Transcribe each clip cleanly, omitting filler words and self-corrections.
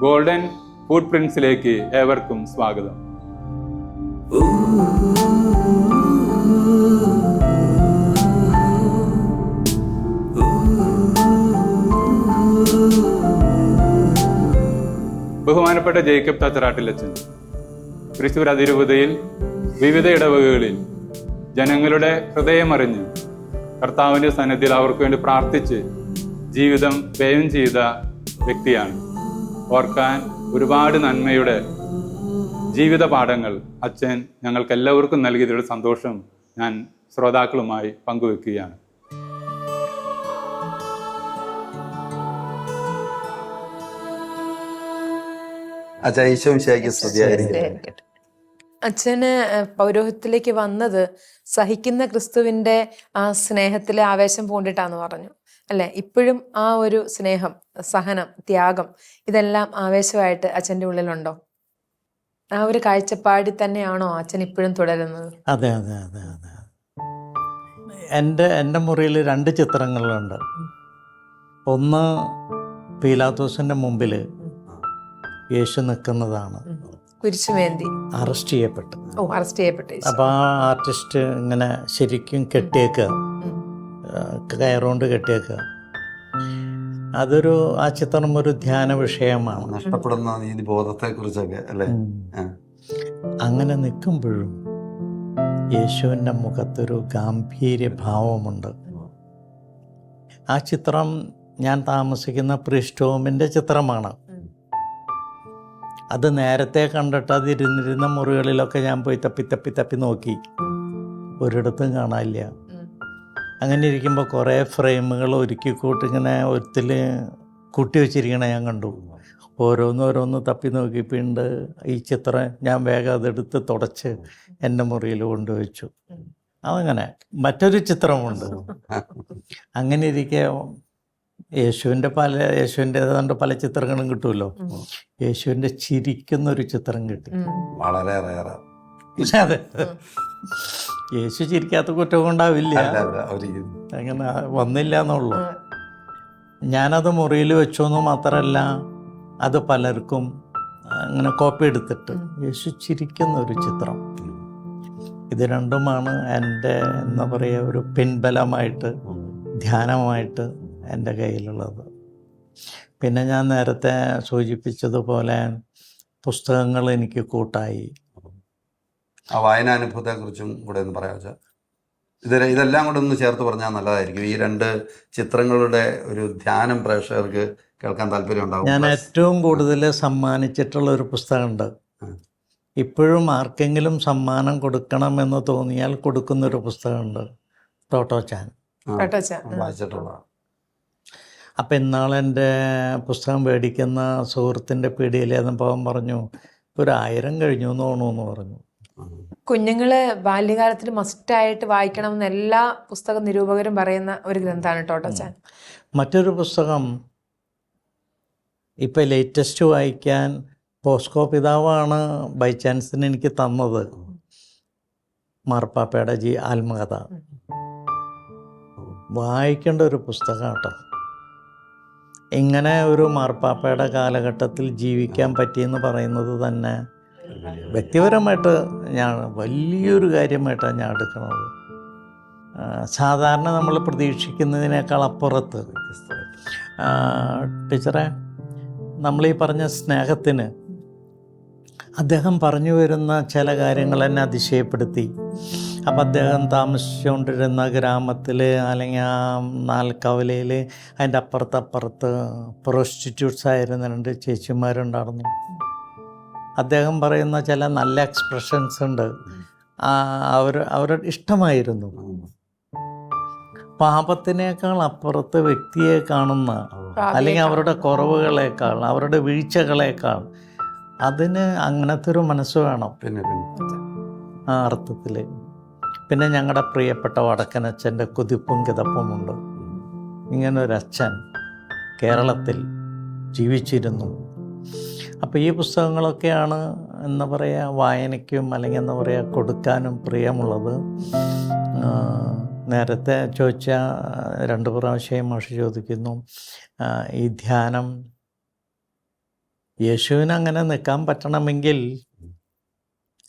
Golden ഫുട് പ്രിന്റ്സിലേക്ക് ഏവർക്കും സ്വാഗതം. ബഹുമാനപ്പെട്ട ജേക്കബ് തച്ചറാട്ടിലച്ചൻ തൃശ്ശൂർ അതിരൂപതയിൽ വിവിധ ഇടവകകളിൽ ജനങ്ങളുടെ ഹൃദയമറിഞ്ഞ് കർത്താവിൻ്റെ സന്നിധിയിൽ അവർക്ക് വേണ്ടി പ്രാർത്ഥിച്ച് ജീവിതം വ്യയം ചെയ്ത വ്യക്തിയാണ്. ഓർക്കാൻ ഒരുപാട് നന്മയുടെ ജീവിത പാഠങ്ങൾ അച്ഛൻ ഞങ്ങൾക്ക് എല്ലാവർക്കും നൽകിയതിലുള്ള സന്തോഷം ഞാൻ ശ്രോതാക്കളുമായി പങ്കുവെക്കുകയാണ്. അച്ഛന് പൗരോഹിത്യത്തിലേക്ക് വന്നത് സഹിക്കുന്ന ക്രിസ്തുവിന്റെ ആ സ്നേഹത്തിലെ ആവേശം പൂണ്ടിട്ടാന്ന് പറഞ്ഞു അല്ലെ? ഇപ്പോഴും ആ ഒരു സ്നേഹം, സഹനം, ത്യാഗം ഇതെല്ലാം ആവേശമായിട്ട് അച്ഛൻ്റെ ഉള്ളിലുണ്ടോ? ആ ഒരു കാഴ്ചപ്പാടിൽ തന്നെയാണോ അച്ഛൻ ഇപ്പോഴും തുടരുന്നത്? അതെ അതെ അതെ അതെ. എൻ്റെ മുറിയിൽ 2 ചിത്രങ്ങളുണ്ട്. ഒന്ന് പീലാത്തോസിൻ്റെ മുമ്പിൽ യേശു നിൽക്കുന്നതാണ്, കുരിശുമേന്തി അറസ്റ്റ് ചെയ്യപ്പെട്ട്. അറസ്റ്റ് ചെയ്യപ്പെട്ടു. അപ്പോൾ ആ ആർട്ടിസ്റ്റ് ഇങ്ങനെ ശരിക്കും കെട്ടിയേക്കുക, കയറുകൊണ്ട് കെട്ടിയേക്കുക. ആ ചിത്രം ഒരു ധ്യാന വിഷയമാണ്. നഷ്ടപ്പെടുന്ന നീതിബോധത്തെ കുറിച്ചൊക്കെ അല്ലേ? അങ്ങനെ നിൽക്കുമ്പോഴും യേശുവിൻ്റെ മുഖത്തൊരു ഗാംഭീര്യ ഭാവമുണ്ട്. ആ ചിത്രം ഞാൻ താമസിക്കുന്ന പ്രിസ്റ്റോമിൻ്റെ ചിത്രമാണ്. അത് നേരത്തെ കണ്ടിട്ട് അത് ഇരുന്നിരുന്ന മുറികളിലൊക്കെ ഞാൻ പോയി തപ്പി നോക്കി, ഒരിടത്തും കാണാനില്ല. അങ്ങനെ ഇരിക്കുമ്പോൾ കുറേ ഫ്രെയിമുകൾ ഒരുക്കിക്കൂട്ട് ഇങ്ങനെ ഒരിത്തിൽ കൂട്ടി വെച്ചിരിക്കണ ഞാൻ കണ്ടു. ഓരോന്ന് തപ്പി നോക്കിയപ്പോണ്ട് ഈ ചിത്രം ഞാൻ വേഗം അതെടുത്ത് തുടച്ച് എൻ്റെ മുറിയിൽ കൊണ്ടുവച്ചു. അതങ്ങനെ മറ്റൊരു ചിത്രമുണ്ട്. അങ്ങനെ ഇരിക്കെ യേശുവിൻ്റെ ഏതാണ്ട് പല ചിത്രങ്ങളും കിട്ടുമല്ലോ. യേശുവിൻ്റെ ചിരിക്കുന്നൊരു ചിത്രം കിട്ടി. വളരെ അതെ, യേശു ചിരിക്കാത്ത കുറ്റം കൊണ്ടാവില്ല, അങ്ങനെ വന്നില്ല എന്നുള്ളൂ. ഞാനത് മുറിയിൽ വെച്ചോന്നു മാത്രമല്ല, അത് പലർക്കും അങ്ങനെ കോപ്പി എടുത്തിട്ട് യേശു ചിരിക്കുന്ന ഒരു ചിത്രം. ഇത് രണ്ടുമാണ് എൻ്റെ എന്താ പറയുക ഒരു പിൻബലമായിട്ട്, ധ്യാനമായിട്ട് എൻ്റെ കയ്യിലുള്ളത്. പിന്നെ ഞാൻ നേരത്തെ സൂചിപ്പിച്ചതുപോലെ പുസ്തകങ്ങൾ എനിക്ക് കൂട്ടായി. ആ വായനാനുഭവത്തെ കുറിച്ചും കൂടെ ഒന്ന് പറയാം വെച്ചാൽ ഇതെല്ലാം കൂടെ ഒന്ന് ചേർത്ത് പറഞ്ഞാൽ നല്ലതായിരിക്കും. ഈ 2 ചിത്രങ്ങളുടെ ഒരു ധ്യാനം പ്രേക്ഷകർക്ക് കേൾക്കാൻ താല്പര്യം ഉണ്ടാവും. ഞാൻ ഏറ്റവും കൂടുതൽ സമ്മാനിച്ചിട്ടുള്ള ഒരു പുസ്തകമുണ്ട്. ഇപ്പോഴും ആർക്കെങ്കിലും സമ്മാനം കൊടുക്കണമെന്ന് തോന്നിയാൽ കൊടുക്കുന്നൊരു പുസ്തകമുണ്ട്, ടോട്ടോച്ചാൻ. വായിച്ചിട്ടുള്ള. അപ്പം ഇന്നാളെൻ്റെ പുസ്തകം മേടിക്കുന്ന സുഹൃത്തിൻ്റെ പീടികയിലേന്നപ്പോൾ പറഞ്ഞു 1000 കഴിഞ്ഞു എന്ന് തോന്നുന്നു പറഞ്ഞു. കുഞ്ഞുങ്ങള് ബാല്യകാലത്തിൽ മസ്റ്റായിട്ട് വായിക്കണമെന്ന് എല്ലാ പുസ്തക നിരൂപകരും പറയുന്ന ഒരു ഗ്രന്ഥമാണ് ടോട്ടോച്ചാൻ. മറ്റൊരു പുസ്തകം ഇപ്പം ലേറ്റസ്റ്റ് വായിക്കാൻ പോസ്കോ പിതാവാണ് ബൈ ചാൻസിന് എനിക്ക് തന്നത്, മാർപ്പാപ്പയുടെ ആത്മകഥ. വായിക്കേണ്ട ഒരു പുസ്തകം കേട്ടോ. ഇങ്ങനെ ഒരു മാർപ്പാപ്പയുടെ കാലഘട്ടത്തിൽ ജീവിക്കാൻ പറ്റിയെന്ന് പറയുന്നത് തന്നെ വ്യക്തിപരമായിട്ട് ഞാൻ വലിയൊരു കാര്യമായിട്ടാണ് ഞാൻ എടുക്കുന്നത്. സാധാരണ നമ്മൾ പ്രതീക്ഷിക്കുന്നതിനേക്കാൾ അപ്പുറത്ത്. ടീച്ചറെ, നമ്മളീ പറഞ്ഞ സ്നേഹത്തിന് അദ്ദേഹം പറഞ്ഞു വരുന്ന ചില കാര്യങ്ങൾ എന്നെ അതിശയപ്പെടുത്തി. അപ്പം അദ്ദേഹം താമസിച്ചുകൊണ്ടിരുന്ന ഗ്രാമത്തിൽ അല്ലെങ്കിൽ ആ നാൽക്കവലയിൽ അതിൻ്റെ അപ്പുറത്ത് പ്രോസ്റ്റിറ്റ്യൂട്ട്സ് ആയിരുന്ന 2 ചേച്ചിമാരുണ്ടായിരുന്നു. അദ്ദേഹം പറയുന്ന ചില നല്ല എക്സ്പ്രഷൻസ് ഉണ്ട്, അവരുടെ ഇഷ്ടമായിരുന്നു. പാപത്തിനേക്കാൾ അപ്പുറത്ത് വ്യക്തിയെ കാണുന്ന, അല്ലെങ്കിൽ അവരുടെ കുറവുകളേക്കാൾ, അവരുടെ വീഴ്ചകളേക്കാൾ അതിന് അങ്ങനത്തെ ഒരു മനസ്സ് വേണം ആ അർത്ഥത്തിൽ. പിന്നെ ഞങ്ങളുടെ പ്രിയപ്പെട്ട വടക്കനച്ഛൻ്റെ കുതിപ്പും കിതപ്പുമുണ്ട്. ഇങ്ങനൊരച്ഛൻ കേരളത്തിൽ ജീവിച്ചിരുന്നു. അപ്പോൾ ഈ പുസ്തകങ്ങളൊക്കെയാണ് എന്താ പറയുക വായനയ്ക്കും അല്ലെങ്കിൽ എന്താ പറയുക കൊടുക്കാനും പ്രിയമുള്ളത്. നേരത്തെ ചോദിച്ച 2 പ്രാവശ്യം മാഷ് ചോദിക്കുന്നു, ഈ ധ്യാനം യേശുവിന് അങ്ങനെ നിൽക്കാൻ പറ്റണമെങ്കിൽ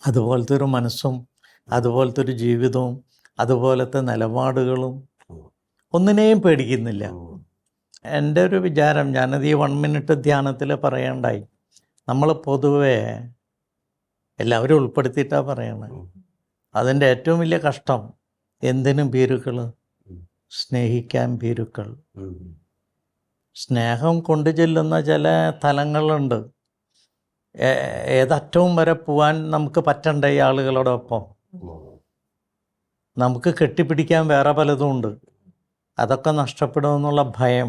അതുപോലത്തെ ഒരു മനസ്സും അതുപോലത്തെ ഒരു ജീവിതവും അതുപോലത്തെ നിലപാടുകളും ഒന്നിനെയും പേടിക്കുന്നില്ല. എൻ്റെ ഒരു വിചാരം, ഞാനത് ഈ 1 മിനിറ്റ് ധ്യാനത്തിൽ പറയണ്ടായി, നമ്മൾ പൊതുവെ എല്ലാവരും ഉൾപ്പെടുത്തിയിട്ടാണ് പറയണത്. അതിൻ്റെ ഏറ്റവും വലിയ കഷ്ടം എന്തിനും ഭീരുക്കൾ, സ്നേഹിക്കാൻ ഭീരുക്കൾ. സ്നേഹം കൊണ്ടു ചെല്ലുന്ന ചില തലങ്ങളുണ്ട്. ഏതറ്റവും വരെ പോവാൻ നമുക്ക് പറ്റണ്ടേ ഈ ആളുകളോടൊപ്പം. നമുക്ക് കെട്ടിപ്പിടിക്കാൻ വേറെ പലതും ഉണ്ട്. അതൊക്കെ നഷ്ടപ്പെടുമെന്നുള്ള ഭയം.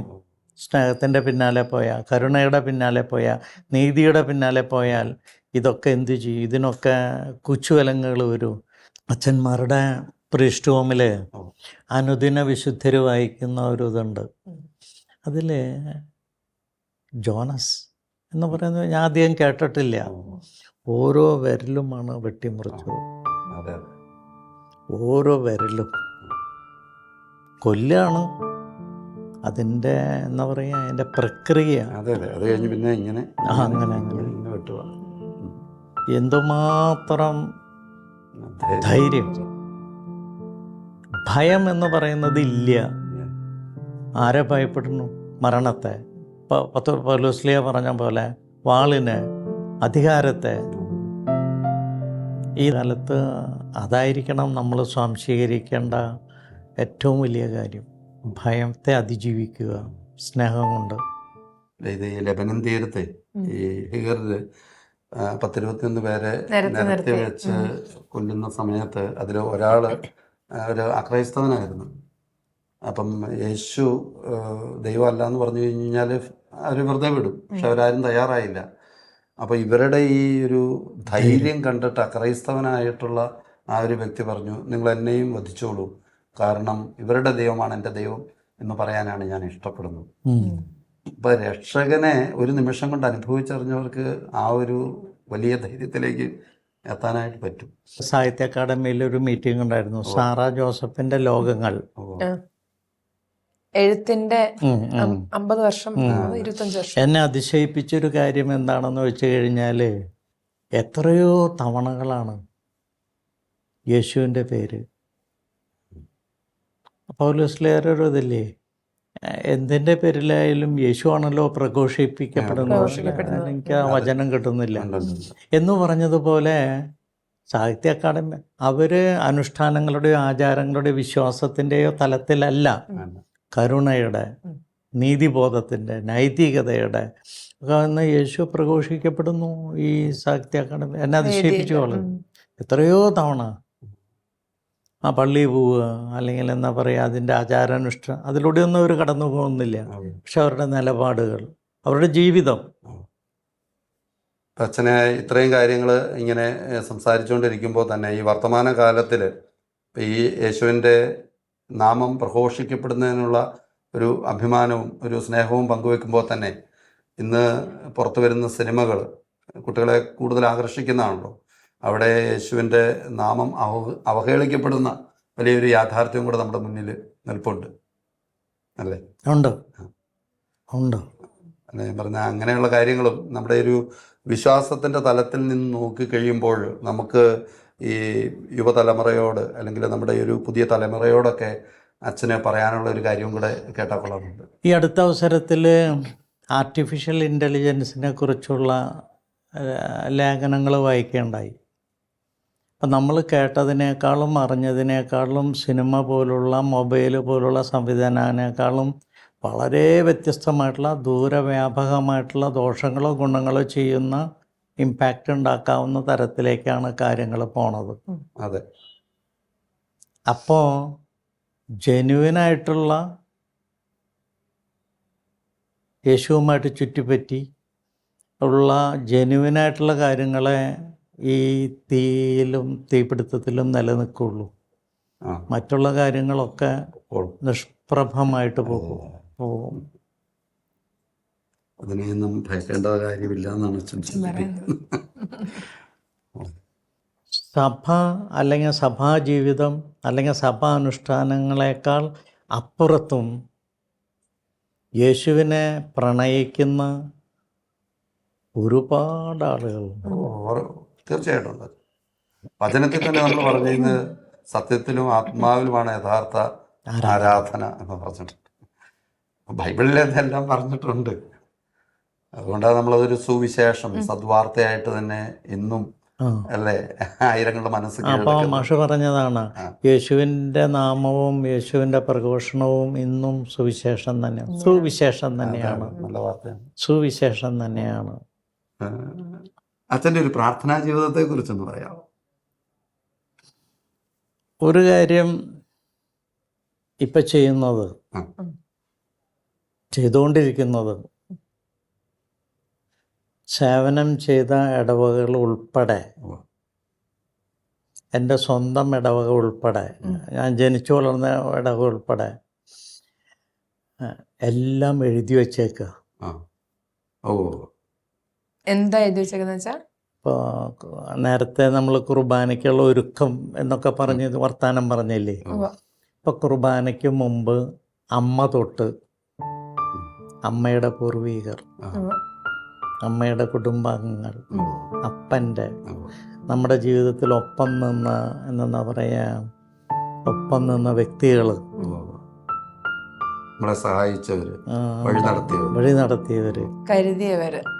സ്നേഹത്തിൻ്റെ പിന്നാലെ പോയാൽ, കരുണയുടെ പിന്നാലെ പോയാൽ, നീതിയുടെ പിന്നാലെ പോയാൽ ഇതൊക്കെ എന്തു ചെയ്യും? ഇതിനൊക്കെ കുച്ചുവലങ്ങുകൾ വരും. അച്ഛന്മാരുടെ പ്രീസ്റ്റ് ഹോമിൽ അനുദിന വിശുദ്ധർ വായിക്കുന്ന ഒരു ഇതുണ്ട്. അതിൽ ജോണസ് എന്ന് പറയുന്നത് ഞാൻ അധികം കേട്ടിട്ടില്ല. ഓരോ വിരലുമാണ് വെട്ടിമുറിച്ചത്. ഓരോ വിരലും കൊല്ലാണ് അതിൻ്റെ എന്താ പറയുക, അതിൻ്റെ പ്രക്രിയ. അത് കഴിഞ്ഞ് പിന്നെ ഇങ്ങനെ അങ്ങനെ ഇങ്ങനെ വെട്ടുക. എന്തുമാത്രം ധൈര്യം. ഭയം എന്ന് പറയുന്നത് ഇല്ല. ആരെ ഭയപ്പെടുന്നു? മരണത്തെ. ഇപ്പോൾ പൗലോസ്ലീഹ പറഞ്ഞ പോലെ വാളിനെ, അധികാരത്തെ. ഈ കാലത്ത് അതായിരിക്കണം നമ്മൾ സ്വാംശീകരിക്കേണ്ട ഏറ്റവും വലിയ കാര്യം. ഭയത്തെ അതിജീവിക്കുക സ്നേഹം കൊണ്ട്. ഇത് ഈ ലെബനൻ തീരത്തെ ഈ ഹിഗറില് 10-21 പേരെ നിരത്തി വെച്ച് കൊല്ലുന്ന സമയത്ത് അതിൽ ഒരാൾ ഒരു അക്രൈസ്തവനായിരുന്നു. അപ്പം യേശു ദൈവമല്ല എന്ന് പറഞ്ഞു കഴിഞ്ഞാൽ അവർ വെറുതെ വിടും. പക്ഷെ അവരാരും തയ്യാറായില്ല. അപ്പോൾ ഇവരുടെ ഈ ഒരു ധൈര്യം കണ്ടിട്ട് അക്രൈസ്തവനായിട്ടുള്ള ആ ഒരു വ്യക്തി പറഞ്ഞു, നിങ്ങൾ എന്നെയും വധിച്ചോളൂ, കാരണം ഇവരുടെ ദൈവമാണ് എൻ്റെ ദൈവം എന്ന് പറയാനാണ് ഞാൻ ഇഷ്ടപ്പെടുന്നത്. ഇപ്പം രക്ഷകനെ ഒരു നിമിഷം കൊണ്ട് അനുഭവിച്ചറിഞ്ഞവർക്ക് ആ ഒരു വലിയ ധൈര്യത്തിലേക്ക് എത്താനായിട്ട് പറ്റും. സാഹിത്യ അക്കാദമിയിൽ ഒരു മീറ്റിംഗ് ഉണ്ടായിരുന്നു. സാറാ ജോസഫിന്റെ ലോകങ്ങൾ. എഴുത്തിന്റെ 50 വർഷം 25 വർഷം. എന്നെ അതിശയിപ്പിച്ചൊരു കാര്യം എന്താണെന്ന് വെച്ച് കഴിഞ്ഞാൽ, എത്രയോ തവണകളാണ് യേശുവിൻ്റെ പേര്. പൗലോസ്ലീഹയുടെ ഒരു ഇതില്ലേ, എന്തിൻ്റെ പേരിലായാലും യേശു ആണല്ലോ പ്രഘോഷിപ്പിക്കപ്പെടുന്നത്. എനിക്ക് ആ വചനം കിട്ടുന്നില്ല എന്ന് പറഞ്ഞതുപോലെ സാഹിത്യ അക്കാദമി അവർ അനുഷ്ഠാനങ്ങളുടെയോ ആചാരങ്ങളുടെയോ വിശ്വാസത്തിൻ്റെയോ തലത്തിലല്ല, കരുണയുടെ, നീതിബോധത്തിൻ്റെ, നൈതികതയുടെ ഒക്കെ യേശു പ്രഘോഷിക്കപ്പെടുന്നു ഈ സാഹിത്യ അക്കാദമി. എന്നെ അതിശയിപ്പിച്ചോളൂ. എത്രയോ തവണ ആ പള്ളി പോവുക, അല്ലെങ്കിൽ എന്താ പറയുക, അതിൻ്റെ ആചാരാനുഷ്ഠാനം, അതിലൂടെയൊന്നും അവർ കടന്നു പോകുന്നില്ല. പക്ഷെ അവരുടെ നിലപാടുകൾ, അവരുടെ ജീവിതം. അച്ഛനെ ഇത്രയും കാര്യങ്ങൾ ഇങ്ങനെ സംസാരിച്ചുകൊണ്ടിരിക്കുമ്പോൾ തന്നെ ഈ വർത്തമാന കാലത്തിൽ ഈ യേശുവിൻ്റെ നാമം പ്രഘോഷിക്കപ്പെടുന്നതിനുള്ള ഒരു അഭിമാനവും ഒരു സ്നേഹവും പങ്കുവെക്കുമ്പോൾ തന്നെ ഇന്ന് പുറത്തു വരുന്ന സിനിമകൾ കുട്ടികളെ കൂടുതൽ ആകർഷിക്കുന്നതാണല്ലോ. അവിടെ യേശുവിൻ്റെ നാമം അവഹേളിക്കപ്പെടുന്ന വലിയൊരു യാഥാർത്ഥ്യം കൂടെ നമ്മുടെ മുന്നിൽ നിൽപ്പുണ്ട്, അല്ലേ? ഉണ്ട് ഉണ്ട്. അല്ലെ ഞാൻ പറഞ്ഞ അങ്ങനെയുള്ള കാര്യങ്ങളും നമ്മുടെ ഒരു വിശ്വാസത്തിൻ്റെ തലത്തിൽ നിന്ന് നോക്കിക്കഴിയുമ്പോൾ നമുക്ക് ഈ യുവതലമുറയോട് അല്ലെങ്കിൽ നമ്മുടെ ഒരു പുതിയ തലമുറയോടൊക്കെ അച്ഛന് പറയാനുള്ള ഒരു കാര്യവും കൂടെ കേട്ടാൽ കൊള്ളാറുണ്ട്. ഈ അടുത്ത അവസരത്തിൽ ആർട്ടിഫിഷ്യൽ ഇൻ്റലിജൻസിനെ കുറിച്ചുള്ള ലേഖനങ്ങൾ വായിക്കുകയുണ്ടായി. അപ്പം നമ്മൾ കേട്ടതിനേക്കാളും അറിഞ്ഞതിനേക്കാളും സിനിമ പോലുള്ള മൊബൈൽ പോലുള്ള സംവിധാനത്തിനേക്കാളും വളരെ വ്യത്യസ്തമായിട്ടുള്ള ദൂരവ്യാപകമായിട്ടുള്ള ദോഷങ്ങളോ ഗുണങ്ങളോ ചെയ്യുന്ന ഇമ്പാക്റ്റ് ഉണ്ടാക്കാവുന്ന തരത്തിലേക്കാണ് കാര്യങ്ങൾ പോണത്. അതെ. അപ്പോൾ ജെന്യുവനായിട്ടുള്ള യേശുവുമായിട്ട് ചുറ്റിപ്പറ്റി ഉള്ള ജെന്യുവനായിട്ടുള്ള കാര്യങ്ങളെ ഈ തീയിലും തീപിടുത്തത്തിലും നിലനിൽക്കുള്ളൂ. മറ്റുള്ള കാര്യങ്ങളൊക്കെ നിഷ്പ്രഭമായിട്ട് പോകും. അതിനെയൊന്നും ഭയക്കേണ്ട കാര്യമില്ല എന്നാണ് ചിന്തിക്കുന്നത്. സഭ അല്ലെങ്കിൽ സഭാജീവിതം അല്ലെങ്കിൽ സഭാനുഷ്ഠാനങ്ങളെക്കാൾ അപ്പുറത്തും യേശുവിനെ പ്രണയിക്കുന്ന ഒരുപാട് ആളുകളുണ്ട്. തീർച്ചയായിട്ടും ഉണ്ട്. വചനത്തിൽ തന്നെ നമ്മൾ പറഞ്ഞിരുന്നത് സത്യത്തിലും ആത്മാവിലുമാണ് യഥാർത്ഥ ആരാധന എന്ന് പറഞ്ഞിട്ടുണ്ട്. ബൈബിളിൽ അതെല്ലാം പറഞ്ഞിട്ടുണ്ട്. അതുകൊണ്ടാണ് നമ്മളതൊരു സുവിശേഷം സദ്വാർത്തയായിട്ട് തന്നെ ഇന്നും അല്ലേ ആയിരങ്ങളുടെ മനസ്സ്. അപ്പോൾ മാഷ് പറഞ്ഞതാണ്, യേശുവിൻ്റെ നാമവും യേശുവിൻ്റെ പ്രഘോഷണവും ഇന്നും സുവിശേഷം തന്നെയാണ്. സുവിശേഷം തന്നെയാണ്, നല്ല വാർത്തയാണ്, സുവിശേഷം തന്നെയാണ്. അച്ഛൻ്റെ ഒരു പ്രാർത്ഥനാ ജീവിതത്തെ കുറിച്ചൊന്ന് പറയാമോ? ഒരു കാര്യം ഇപ്പം ചെയ്തുകൊണ്ടിരിക്കുന്നത്, സേവനം ചെയ്ത ഇടവകൾ ഉൾപ്പെടെ, എൻ്റെ സ്വന്തം ഇടവക ഉൾപ്പെടെ, ഞാൻ ജനിച്ചു വളർന്ന ഇടവക ഉൾപ്പെടെ എല്ലാം എഴുതി വച്ചേക്കുക. എന്താ എഴുതി വെച്ചേക്കെന്ന് വെച്ചാൽ, ഇപ്പോൾ നേരത്തെ നമ്മൾ കുർബാനയ്ക്കുള്ള ഒരുക്കം എന്നൊക്കെ പറഞ്ഞ് വർത്താനം പറഞ്ഞില്ലേ. ഇപ്പോൾ കുർബാനയ്ക്ക് മുമ്പ് അമ്മ തൊട്ട് അമ്മയുടെ പൂർവികർ, അമ്മയുടെ കുടുംബാംഗങ്ങൾ, അപ്പൻ്റെ, നമ്മുടെ ജീവിതത്തിൽ ഒപ്പം നിന്ന, എന്താ പറയുക, ഒപ്പം നിന്ന വ്യക്തികൾ, നമ്മളെ സഹായിച്ചവർ, വഴി നടത്തിയവർ,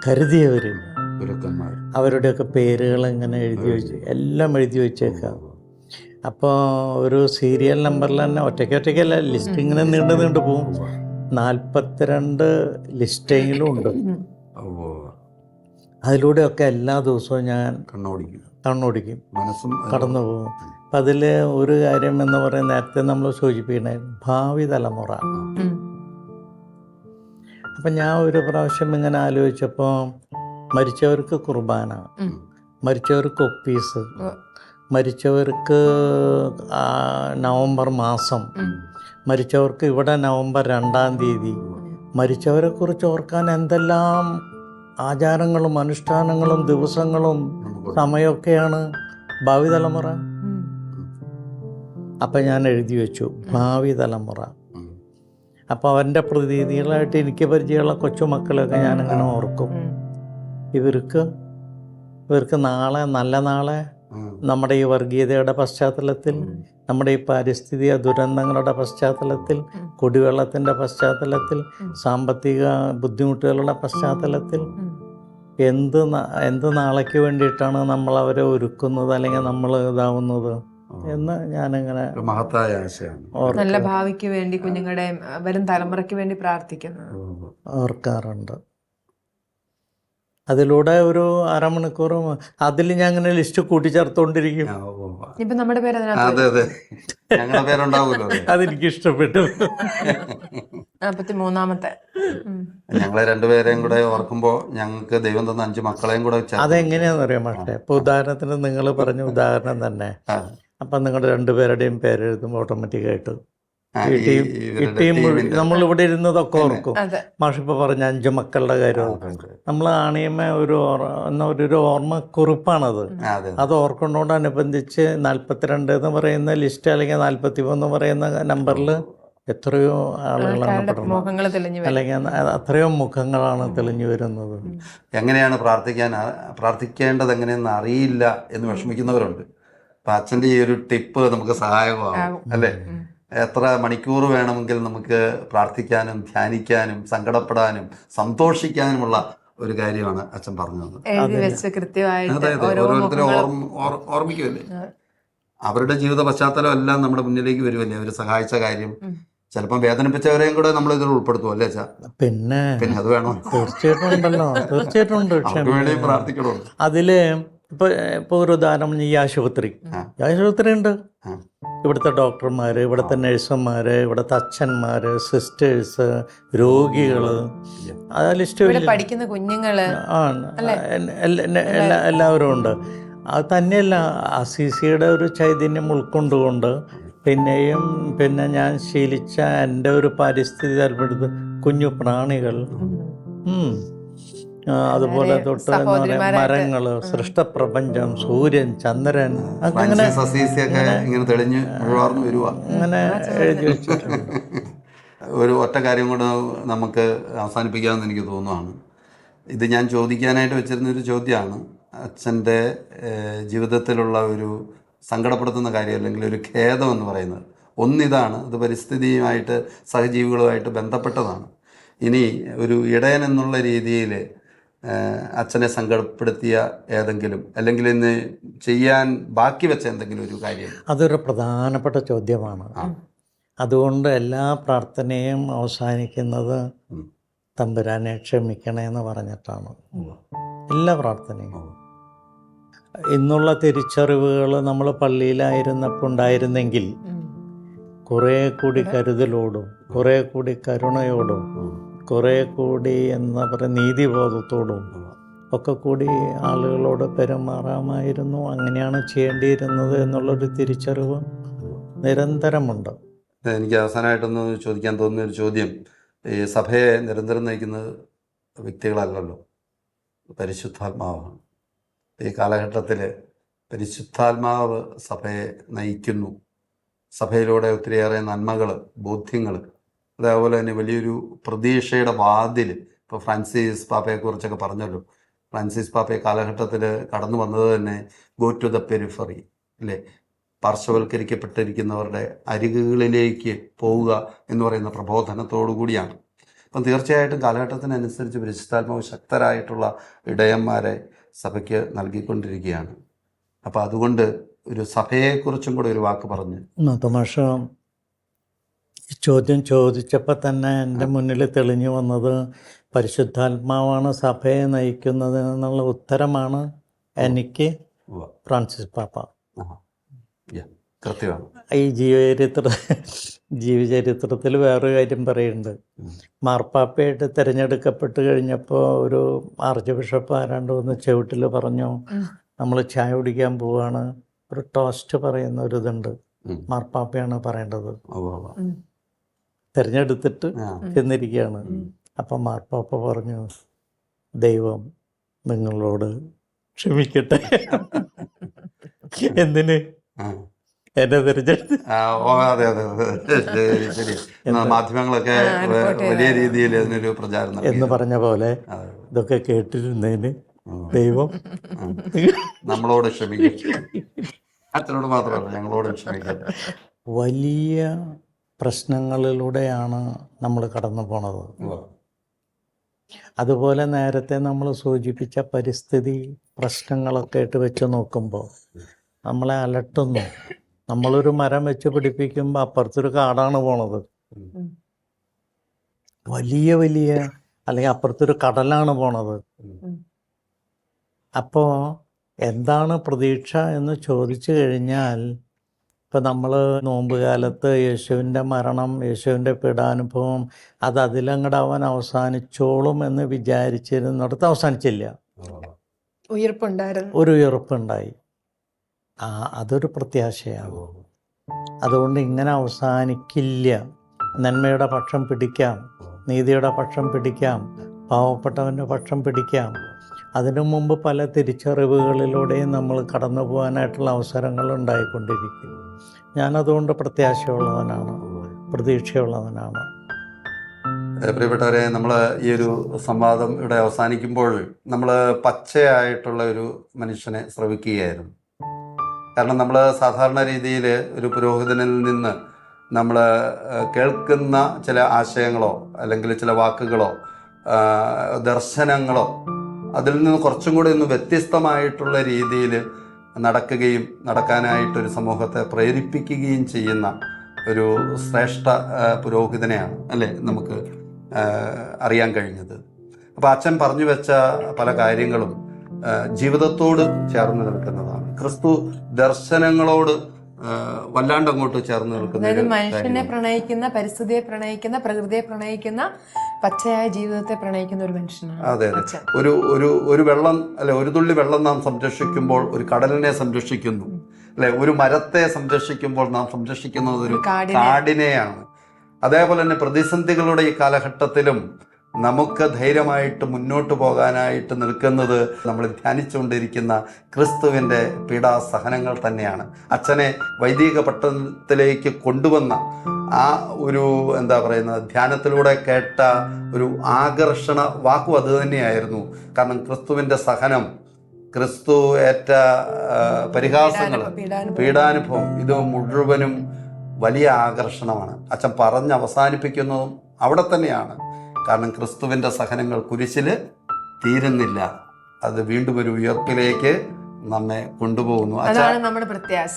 കരുതിയവർ, അവരുടെയൊക്കെ പേരുകൾ ഇങ്ങനെ എഴുതി വെച്ച്, എല്ലാം എഴുതി വെച്ചേക്കാം. അപ്പോൾ ഒരു സീരിയൽ നമ്പറിൽ തന്നെ ഒറ്റയ്ക്കല്ല, ലിസ്റ്റ് ഇങ്ങനെ നീണ്ടു പോകും. 42 ലിസ്റ്റെങ്കിലും ഉണ്ട്. അതിലൂടെയൊക്കെ എല്ലാ ദിവസവും ഞാൻ കണ്ണോടിക്കും, മനസ്സും കടന്നു പോകും. അപ്പം അതിൽ ഒരു കാര്യം എന്ന് പറയുന്നത്, നേരത്തെ നമ്മൾ സൂചിപ്പിക്കണേ, ഭാവി തലമുറ. അപ്പം ഞാൻ ഒരു പ്രാവശ്യം ഇങ്ങനെ ആലോചിച്ചപ്പോൾ, മരിച്ചവർക്ക് കുർബാന, മരിച്ചവർക്ക് ഒപ്പീസ്, മരിച്ചവർക്ക് നവംബർ മാസം, മരിച്ചവർക്ക് ഇവിടെ നവംബർ 2-ാം തീയതി, മരിച്ചവരെക്കുറിച്ച് ഓർക്കാൻ എന്തെല്ലാം ആചാരങ്ങളും അനുഷ്ഠാനങ്ങളും ദിവസങ്ങളും സമയമൊക്കെയാണ്. ഭാവി തലമുറ. അപ്പം ഞാൻ എഴുതി വെച്ചു ഭാവി തലമുറ. അപ്പോൾ അവൻ്റെ പ്രതീതികളായിട്ട് എനിക്ക് പരിചയമുള്ള കൊച്ചുമക്കളെയൊക്കെ ഞാനിങ്ങനെ ഓർക്കും. ഇവർക്ക് നാളെ, നല്ല നാളെ, നമ്മുടെ ഈ വർഗീയതയുടെ പശ്ചാത്തലത്തിൽ, നമ്മുടെ ഈ പാരിസ്ഥിതിക ദുരന്തങ്ങളുടെ പശ്ചാത്തലത്തിൽ, കുടിവെള്ളത്തിൻ്റെ പശ്ചാത്തലത്തിൽ, സാമ്പത്തിക ബുദ്ധിമുട്ടുകളുടെ പശ്ചാത്തലത്തിൽ എന്ത് നാളേക്ക് വേണ്ടിയിട്ടാണ് നമ്മൾ അവരെ ഒരുക്കുന്നത്, അല്ലെങ്കിൽ നമ്മൾ ഇതാവുന്നത് എന്ന് ഞാനിങ്ങനെ മഹത്തായ ആശയമാണ്. നല്ല ഭാവിക്ക് വേണ്ടി, കുഞ്ഞുങ്ങളുടെ വരും തലമുറയ്ക്ക് വേണ്ടി പ്രാർത്ഥിക്കുന്നത് ഓർക്കാറുണ്ട്. അതിലൂടെ ഒരു അരമണിക്കൂറും അതിൽ ഞാൻ അങ്ങനെ ലിസ്റ്റ് കൂട്ടിച്ചേർത്തോണ്ടിരിക്കും. ഇപ്പൊ നമ്മുടെ പേര് അതെനിക്ക് ഇഷ്ടപ്പെട്ടു. 43-ാമത്തെ ഞങ്ങളെ രണ്ടുപേരെയും കൂടെ ഓർക്കുമ്പോൾ ഞങ്ങൾക്ക് ദൈവം തന്ന 5 മക്കളെയും കൂടെ അതെങ്ങനെയാന്ന് അറിയാം മാഷേ. ഇപ്പൊ ഉദാഹരണത്തിന് നിങ്ങൾ പറഞ്ഞ ഉദാഹരണം തന്നെ, അപ്പം നിങ്ങളുടെ രണ്ടുപേരുടെയും പേരെഴുതുമ്പോൾ ഓട്ടോമാറ്റിക്കായിട്ട് നമ്മളിവിടെ ഇരുന്നതൊക്കെ ഓർക്കും. മാഷിപ്പോൾ പറഞ്ഞ 5 മക്കളുടെ കാര്യം നമ്മൾ ആണിയമ്മ ഒരു ഓർമ്മക്കുറിപ്പാണത്. അത് ഓർക്കുന്നതോടനുബന്ധിച്ച് 42 എന്ന് പറയുന്ന ലിസ്റ്റ്, അല്ലെങ്കിൽ 43 എന്ന് പറയുന്ന നമ്പറിൽ എത്രയോ ആളുകളാണ് പെടുന്നത്, അല്ലെങ്കിൽ അത്രയോ മുഖങ്ങളാണ് തെളിഞ്ഞു വരുന്നത്. എങ്ങനെയാണ് പ്രാർത്ഥിക്കേണ്ടത് എങ്ങനെയെന്ന് അറിയില്ല എന്ന് വിഷമിക്കുന്നവരുണ്ട്. അപ്പം അച്ഛൻ്റെ ഈ ഒരു ടിപ്പ് നമുക്ക് സഹായകമാകും അല്ലേ? എത്ര മണിക്കൂർ വേണമെങ്കിൽ നമുക്ക് പ്രാർത്ഥിക്കാനും ധ്യാനിക്കാനും സങ്കടപ്പെടാനും സന്തോഷിക്കാനുമുള്ള ഒരു കാര്യമാണ് അച്ഛൻ പറഞ്ഞത്. ഓരോരുത്തരെ ഓർമ്മിക്കുമല്ലേ, അവരുടെ ജീവിത പശ്ചാത്തലം എല്ലാം നമ്മുടെ മുന്നിലേക്ക് വരുമല്ലേ, അവർ സഹായിച്ച കാര്യം. ചിലപ്പോൾ വേദനിപ്പിച്ചവരെയും കൂടെ നമ്മൾ ഇതിൽ ഉൾപ്പെടുത്തും അല്ലേ അച്ഛാ? പിന്നെ അത് വേണോ? തീർച്ചയായിട്ടും ഉണ്ടല്ലോ, തീർച്ചയായിട്ടും ഉണ്ട്. പ്രാർത്ഥിക്കണോ? അതില് ഇപ്പൊ ഒരു ഉദാഹരണം, ഈ ആശുപത്രി ഉണ്ട്. ഇവിടുത്തെ ഡോക്ടർമാര്, ഇവിടുത്തെ നഴ്സുമാര്, ഇവിടുത്തെ അച്ഛന്മാര്, സിസ്റ്റേഴ്സ്, രോഗികള്, ആ ലിസ്റ്റ് പഠിക്കുന്ന കുഞ്ഞുങ്ങള് എല്ലാവരും ഉണ്ട്. അത് തന്നെയല്ല, അസീസിയുടെ ഒരു ചൈതന്യം ഉൾക്കൊണ്ടുകൊണ്ട് പിന്നെ ഞാൻ ശീലിച്ച എൻ്റെ ഒരു പാരിസ്ഥിതി താല്പര്യത്തിൽ കുഞ്ഞു പ്രാണികൾ, അതുപോലെ തൊട്ട് മരങ്ങള്, സൃഷ്ടപ്രപഞ്ചം, സൂര്യൻ, ചന്ദ്രൻ, അങ്ങനെ എഴുതി വെച്ചിട്ടുണ്ട്. ഒരു ഒറ്റ കാര്യം കൊണ്ട് നമുക്ക് അവസാനിപ്പിക്കാമെന്ന് എനിക്ക് തോന്നുകയാണ്. ഇത് ഞാൻ ചോദിക്കാനായിട്ട് വെച്ചിരുന്നൊരു ചോദ്യമാണ്. അച്ഛൻ്റെ ജീവിതത്തിലുള്ള ഒരു സങ്കടപ്പെടുത്തുന്ന കാര്യം അല്ലെങ്കിൽ ഒരു ഖേദം എന്ന് പറയുന്നത് ഒന്നിതാണ്. അത് പരിസ്ഥിതിയുമായിട്ട് സഹജീവികളുമായിട്ട് ബന്ധപ്പെട്ടതാണ്. ഇനി ഒരു ഇടയൻ എന്നുള്ള രീതിയിൽ അച്ഛനെ സങ്കടപ്പെടുത്തിയ ഏതെങ്കിലും അല്ലെങ്കിൽ ഇന്ന് ചെയ്യാൻ ബാക്കി വെച്ച എന്തെങ്കിലും ഒരു കാര്യം? അതൊരു പ്രധാനപ്പെട്ട ചോദ്യമാണ്. അതുകൊണ്ട് എല്ലാ പ്രാർത്ഥനയും അവസാനിക്കുന്നത് തമ്പുരാനെ ക്ഷമിക്കണേ എന്ന് പറഞ്ഞിട്ടാണ് എല്ലാ പ്രാർത്ഥനയും. ഇന്നുള്ള തിരിച്ചറിവുകൾ നമ്മൾ പള്ളിയിലായിരുന്നപ്പോൾ ഉണ്ടായിരുന്നെങ്കിൽ കുറേ കൂടി കരുതലോടും കുറേ കൂടി കരുണയോടും കുറേ കൂടി എന്താ പറയുക നീതിബോധത്തോടും ഒക്കെ കൂടി ആളുകളോട് പെരുമാറാമായിരുന്നു. അങ്ങനെയാണ് ചെയ്യേണ്ടിയിരുന്നത് എന്നുള്ളൊരു തിരിച്ചറിവ് നിരന്തരമുണ്ട്. എനിക്ക് അവസാനമായിട്ടൊന്ന് ചോദിക്കാൻ തോന്നുന്ന ഒരു ചോദ്യം, ഈ സഭയെ നിരന്തരം നയിക്കുന്നത് വ്യക്തികളല്ലല്ലോ, പരിശുദ്ധാത്മാവാണ്. ഈ കാലഘട്ടത്തിൽ പരിശുദ്ധാത്മാവ് സഭയെ നയിക്കുന്നു. സഭയിലൂടെ ഒത്തിരിയേറെ നന്മകൾ, ബോധ്യങ്ങൾ, അതേപോലെ തന്നെ വലിയൊരു പ്രതീക്ഷയുടെ വാതിൽ. ഇപ്പോൾ ഫ്രാൻസിസ് പാപ്പയെക്കുറിച്ചൊക്കെ പറഞ്ഞല്ലോ. ഫ്രാൻസിസ് പാപ്പ കാലഘട്ടത്തിൽ കടന്നു വന്നത് തന്നെ ഗോ ടു ദ പെരിഫറി, അല്ലേ, പാർശ്വവൽക്കരിക്കപ്പെട്ടിരിക്കുന്നവരുടെ അരികുകളിലേക്ക് പോവുക എന്ന് പറയുന്ന പ്രബോധനത്തോടു കൂടിയാണ്. അപ്പം തീർച്ചയായിട്ടും കാലഘട്ടത്തിനനുസരിച്ച് പരിശുദ്ധാത്മാവ് ശക്തരായിട്ടുള്ള ഇടയന്മാരെ സഭയ്ക്ക് നൽകിക്കൊണ്ടിരിക്കുകയാണ്. അപ്പോൾ അതുകൊണ്ട് ഒരു സഭയെക്കുറിച്ചും കൂടെ ഒരു വാക്ക് പറഞ്ഞ്. തമാശ ഈ ചോദ്യം ചോദിച്ചപ്പോൾ തന്നെ എൻ്റെ മുന്നിൽ തെളിഞ്ഞു വന്നത് പരിശുദ്ധാത്മാവാണ് സഭയെ നയിക്കുന്നത് എന്നുള്ള ഉത്തരമാണ് എനിക്ക് ഫ്രാൻസിസ് പാപ്പ. കൃത്യമാണ്. ഈ ജീവചരിത്രത്തിൽ വേറൊരു കാര്യം പറയുന്നുണ്ട്. മാർപ്പാപ്പയായിട്ട് തിരഞ്ഞെടുക്കപ്പെട്ട് കഴിഞ്ഞപ്പോൾ ഒരു ആർച്ച് ബിഷപ്പ് ആരാണ്ട് വന്ന് ചവിട്ടിൽ പറഞ്ഞു, നമ്മൾ ചായ കുടിക്കാൻ പോവാണ്, ഒരു ടോസ്റ്റ് പറയുന്ന ഒരു ഇതുണ്ട്, മാർപ്പാപ്പയാണ് പറയേണ്ടത്, തിരഞ്ഞെടുത്തിട്ട് ചെന്നിരിക്കുകയാണ്. അപ്പം മാർപ്പാപ്പ പറഞ്ഞു, ദൈവം നിങ്ങളോട് ക്ഷമിക്കട്ടെ. എന്തിന്? എന്നെ തിരഞ്ഞെടുത്ത്. മാധ്യമങ്ങളൊക്കെ വലിയ രീതിയിൽ അതിനൊരു പ്രചാരണം എന്ന് പറഞ്ഞ പോലെ ഇതൊക്കെ കേട്ടിരുന്നതിന് ദൈവം നമ്മളോട് ക്ഷമിക്കും. അച്ഛനോട് മാത്രമല്ല, ഞങ്ങളോട് ക്ഷമിക്കും. വലിയ പ്രശ്നങ്ങളിലൂടെയാണ് നമ്മൾ കടന്നു പോണത്. അതുപോലെ നേരത്തെ നമ്മൾ സൂചിപ്പിച്ച പരിസ്ഥിതി പ്രശ്നങ്ങളൊക്കെ ആയിട്ട് വെച്ച് നോക്കുമ്പോൾ നമ്മളെ അലട്ടുന്നു. നമ്മളൊരു മരം വെച്ച് പിടിപ്പിക്കുമ്പോൾ അപ്പുറത്തൊരു കാടാണ് പോണത്, വലിയ വലിയ, അല്ലെങ്കിൽ അപ്പുറത്തൊരു കടലാണ് പോണത്. അപ്പോൾ എന്താണ് പ്രതീക്ഷ എന്ന് ചോദിച്ചു കഴിഞ്ഞാൽ, ഇപ്പം നമ്മൾ നോമ്പ് കാലത്ത് യേശുവിൻ്റെ മരണം, യേശുവിൻ്റെ പീഡാനുഭവം അത് അതിലങ്ങടാവാൻ അവസാനിച്ചോളും എന്ന് വിചാരിച്ചിരുന്നിടത്ത് അവസാനിച്ചില്ല. ഒരു ഉയർപ്പുണ്ടായി. അതൊരു പ്രത്യാശയാണ്. അതുകൊണ്ട് ഇങ്ങനെ അവസാനിക്കില്ല. നന്മയുടെ പക്ഷം പിടിക്കാം, നീതിയുടെ പക്ഷം പിടിക്കാം, പാവപ്പെട്ടവൻ്റെ പക്ഷം പിടിക്കാം. അതിനു മുമ്പ് പല തിരിച്ചറിവുകളിലൂടെയും നമ്മൾ കടന്നു പോകാനായിട്ടുള്ള അവസരങ്ങൾ ഉണ്ടായിക്കൊണ്ടിരിക്കും. ഞാനതുകൊണ്ട് പ്രത്യാശയുള്ളവനാണ്, പ്രതീക്ഷയുള്ളവനാണ്. പ്രിയപ്പെട്ടവരെ, നമ്മൾ ഈ ഒരു സംവാദം ഇവിടെ അവസാനിക്കുമ്പോൾ നമ്മൾ പച്ചയായിട്ടുള്ള ഒരു മനുഷ്യനെ ശ്രവിക്കുകയായിരുന്നു. കാരണം നമ്മൾ സാധാരണ രീതിയിൽ ഒരു പുരോഹിതനിൽ നിന്ന് നമ്മൾ കേൾക്കുന്ന ചില ആശയങ്ങളോ അല്ലെങ്കിൽ ചില വാക്കുകളോ ദർശനങ്ങളോ അതിൽ നിന്ന് കുറച്ചും കൂടി ഒന്ന് വ്യത്യസ്തമായിട്ടുള്ള രീതിയിൽ നടക്കുകയും നടക്കാനായിട്ടൊരു സമൂഹത്തെ പ്രേരിപ്പിക്കുകയും ചെയ്യുന്ന ഒരു ശ്രേഷ്ഠ പുരോഹിതനെയാണ് അല്ലേ നമുക്ക് അറിയാൻ കഴിഞ്ഞത്. അപ്പോൾ അച്ഛൻ പറഞ്ഞു വെച്ച പല കാര്യങ്ങളും ജീവിതത്തോട് ചേർന്ന് നിൽക്കുന്നതാണ്. ക്രിസ്തു ദർശനങ്ങളോട് വല്ലാണ്ട് അങ്ങോട്ട് ചേർന്ന് നിൽക്കുന്ന, മനുഷ്യനെ പ്രണയിക്കുന്ന, പരിസ്ഥിതിയെ പ്രണയിക്കുന്ന, പ്രകൃതിയെ പ്രണയിക്കുന്ന, പച്ചയായ ജീവിതത്തെ പ്രണയിക്കുന്ന ഒരു മനുഷ്യനാണ്. അതെ അതെ. ഒരു വെള്ളം അല്ലെ, ഒരു തുള്ളി വെള്ളം നാം സംരക്ഷിക്കുമ്പോൾ ഒരു കടലിനെ സംരക്ഷിക്കുന്നു, അല്ലെ, ഒരു മരത്തെ സംരക്ഷിക്കുമ്പോൾ നാം സംരക്ഷിക്കുന്നത് ഒരു കാടിനെയാണ്. അതേപോലെ തന്നെ പ്രതിസന്ധികളുടെ ഈ കാലഘട്ടത്തിലും നമുക്ക് ധൈര്യമായിട്ട് മുന്നോട്ട് പോകാനായിട്ട് നിൽക്കുന്നത് നമ്മൾ ധ്യാനിച്ചുകൊണ്ടിരിക്കുന്ന ക്രിസ്തുവിൻ്റെ പീഡാസഹനങ്ങൾ തന്നെയാണ്. അച്ഛനെ വൈദിക പട്ടണത്തിലേക്ക് കൊണ്ടുവന്ന ആ ഒരു എന്താ പറയുന്നത് ധ്യാനത്തിലൂടെ കേട്ട ഒരു ആകർഷണ വാക്കും അത് തന്നെയായിരുന്നു. കാരണം ക്രിസ്തുവിൻ്റെ സഹനം, ക്രിസ്തു ഏറ്റ പരിഹാസങ്ങൾ, പീഡാനുഭവം, ഇത് മുഴുവനും വലിയ ആകർഷണമാണ്. അച്ഛൻ പറഞ്ഞ് അവസാനിപ്പിക്കുന്നതും അവിടെ തന്നെയാണ്. കാരണം ക്രിസ്തുവിൻ്റെ സഹനങ്ങൾ കുരിശിൽ തീരുന്നില്ല, അത് വീണ്ടും ഒരു ഉയർപ്പിലേക്ക് നമ്മെ കൊണ്ടുപോകുന്നു. അതാണ് നമ്മുടെ പ്രത്യാശ.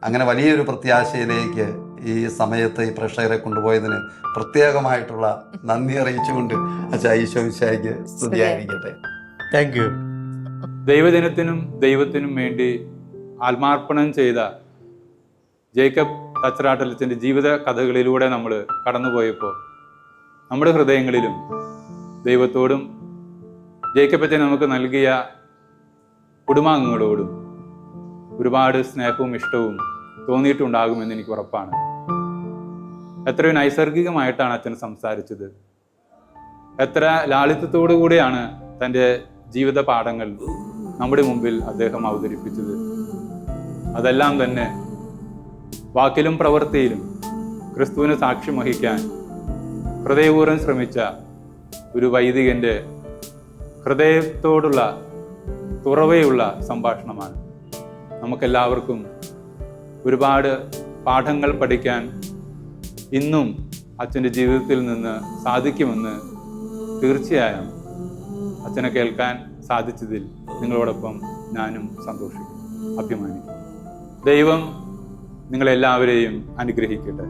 അങ്ങനെ വലിയൊരു പ്രത്യാശയിലേക്ക് ഈ സമയത്ത് ഈ പ്രേക്ഷകരെ കൊണ്ടുപോയതിന് പ്രത്യേകമായിട്ടുള്ള നന്ദി അറിയിച്ചുകൊണ്ട് അച്ഛാ ഈശോ മിശിഹായ്ക്ക് സ്തുതിയായിരിക്കട്ടെ. Thank you. ദൈവജനത്തിനും ദൈവത്തിനും വേണ്ടി ആത്മാർപ്പണം ചെയ്ത ജേക്കബ് തച്ചറാട്ടലച്ചൻ്റെ ജീവിത കഥകളിലൂടെ നമ്മൾ കടന്നുപോയപ്പോൾ നമ്മുടെ ഹൃദയങ്ങളിലും ദൈവത്തോടും ജേക്കബ് അച്ഛൻ നമുക്ക് നൽകിയ കുടുംബാംഗങ്ങളോടും ഒരുപാട് സ്നേഹവും ഇഷ്ടവും തോന്നിയിട്ടുണ്ടാകുമെന്ന് എനിക്ക് ഉറപ്പാണ്. എത്രയോ നൈസർഗികമായിട്ടാണ് അച്ഛൻ സംസാരിച്ചത്. എത്ര ലാളിത്യത്തോടു കൂടിയാണ് തൻ്റെ ജീവിത പാഠങ്ങൾ നമ്മുടെ മുമ്പിൽ അദ്ദേഹം അവതരിപ്പിച്ചത്. അതെല്ലാം തന്നെ വാക്കിലും പ്രവൃത്തിയിലും ക്രിസ്തുവിന് സാക്ഷ്യം വഹിക്കാൻ ഹൃദയപൂർവ്വം ശ്രമിച്ച ഒരു വൈദികൻ്റെ ഹൃദയത്തോടുള്ള തുറവയുള്ള സംഭാഷണമാണ്. നമുക്കെല്ലാവർക്കും ഒരുപാട് പാഠങ്ങൾ പഠിക്കാൻ ഇന്നും അച്ഛൻ്റെ ജീവിതത്തിൽ നിന്ന് സാധിക്കുമെന്ന് തീർച്ചയായും അച്ഛനെ കേൾക്കാൻ സാധിച്ചതിൽ നിങ്ങളോടൊപ്പം ഞാനും സന്തോഷിക്കും, അഭിമാനിക്കും. ദൈവം നിങ്ങളെല്ലാവരെയും അനുഗ്രഹിക്കട്ടെ.